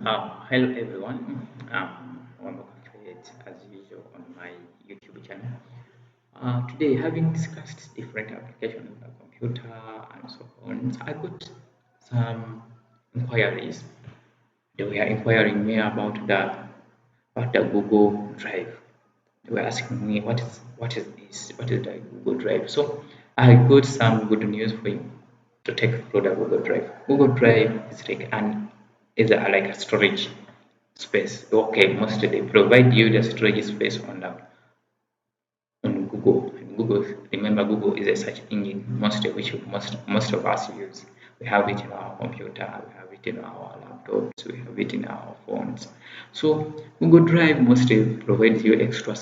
Hello everyone. I'm Create as usual on my YouTube channel. Today, having discussed different applications on the computer and so on, I got some inquiries. They were inquiring me about the Google Drive. They were asking me what is this? What is the Google Drive? So I got some good news for you to take through the Google Drive. Google Drive like a storage space. Okay, mostly they provide you the storage space on Google. And Google, remember, Google is a search engine, most of us use. We have it in our computer, we have it in our laptops, we have it in our phones. So Google Drive mostly provides you extra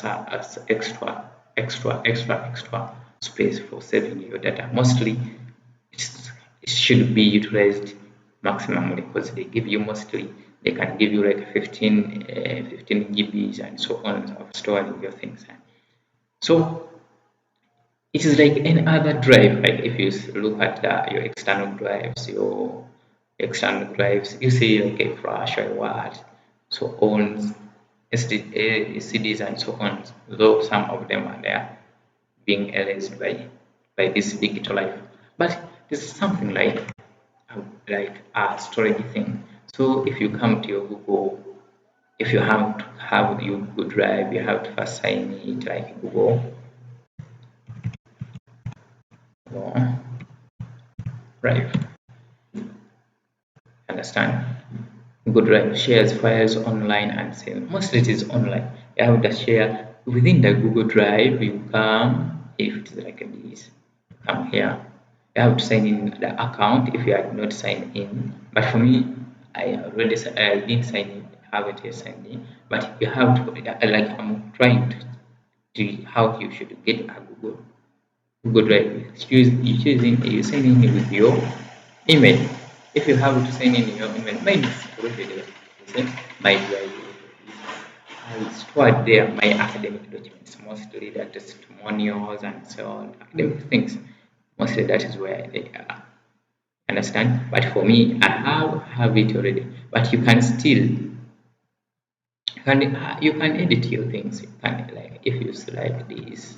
space for saving your data. Mostly, it should be utilized maximally because they can give you like 15 GBs and so on of storing your things. So it is like any other drive. Like if you look at your external drives, you see like a flash or what, so on, CDs and so on. Though some of them are there being erased by this digital life, but this is something like a storage thing. So if you come to your Google, if you have to have your Google Drive, you have to first sign it like Google Drive. Understand? Google Drive shares files online and save. Mostly it is online. You have to share within the Google Drive. You come, if it is like this, come here. You have to sign in the account if you are not signed in. But for me, I didn't sign in. I haven't yet signed in. But you have to like I'm trying to how you should get a Google Drive. You sign in with your email. If you have to sign in your email, mine is already there. You see, my drive. I stored there my academic documents, mostly the testimonials and so on, academic things. Mostly that is where they are. Understand? But for me, I have it already. But you can edit your things. You can like if you select this,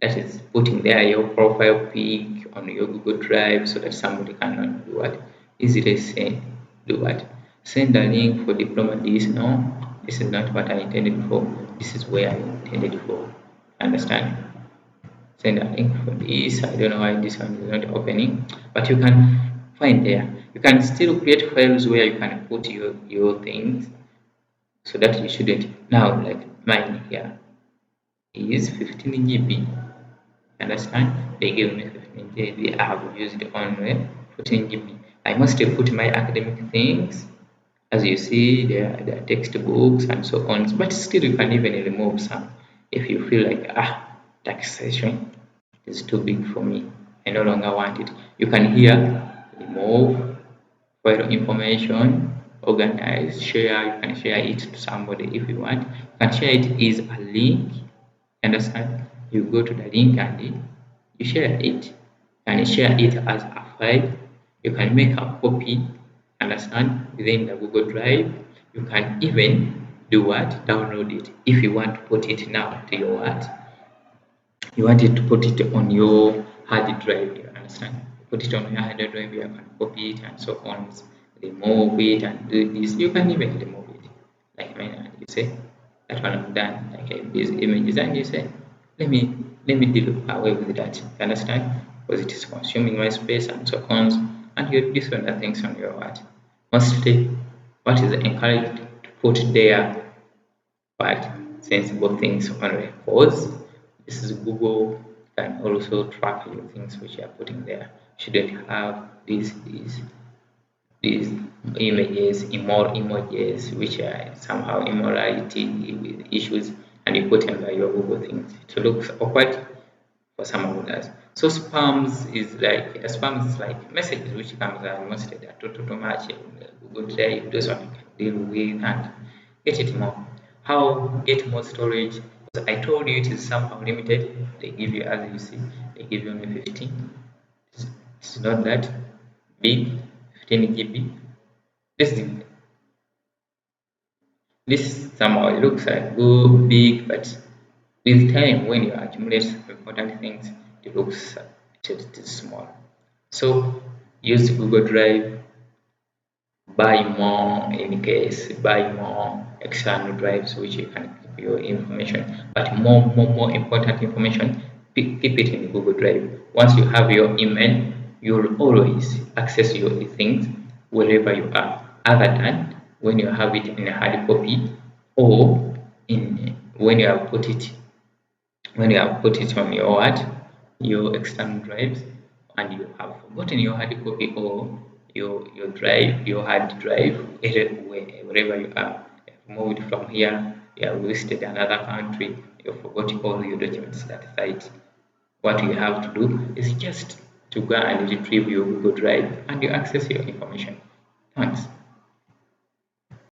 that is putting there your profile pic on your Google Drive so that somebody cannot do what easily say do what send a link for diploma this. No, this is not what I intended for. This is where I intended for. Understand? Send a link for this. I don't know why this one is not opening, but you can find there. You can still create files where you can put your things so that you shouldn't now like mine here is 15 GB. Understand? They give me 15 GB. I have used only 14 GB. I must have put my academic things. As you see, there are textbooks and so on. But still, you can even remove some if you feel like taxation is too big for me. I no longer want it. You can here remove file information, organize, share. You can share it to somebody if you want. You can share it is a link. Understand? You go to the link and you share it. And share it as a file. You can make a copy. Understand? Within the Google Drive. You can even do what? Download it. If you want to put it now to your what? You want it to put it on your hard drive. You understand? Put it on your hard drive. You can copy it and so on. Remove it and do this. You can even remove it. Like mine, and you say that one I'm done. Like these images, and you say, let me deal away with that. You understand? Because it is consuming my space and so on. And you do other things on your what? Mostly, what is encouraged to put there, but sensible things on records. This is Google can also track your things which you are putting there. Shouldn't have these images, immoral images, which are somehow immorality with issues, and you put under your Google things. It looks awkward for some of us. So spams is like messages which comes and mostly that to match Google Drive. Those one you can deal with and get it more. How get more storage? Because I told you it is somehow limited. They give you, as you see, they give you only 15. It's not that big, 15 GB. This is This somehow looks like good, big, but with time, when you accumulate important things, it looks it is small. So use Google Drive, buy more in case, buy more external drives which you can keep your information, but more important information, keep it in Google Drive. Once you have your email, you'll always access your things wherever you are, other than when you have it in a hard copy, or in when you have put it on your what, your external drives, and you have forgotten your hard copy, or your hard drive, wherever you are. You have moved from here, you have visited another country, you forgot all your documents at site. What you have to do is just to go and retrieve your Google Drive and you access your information. Thanks.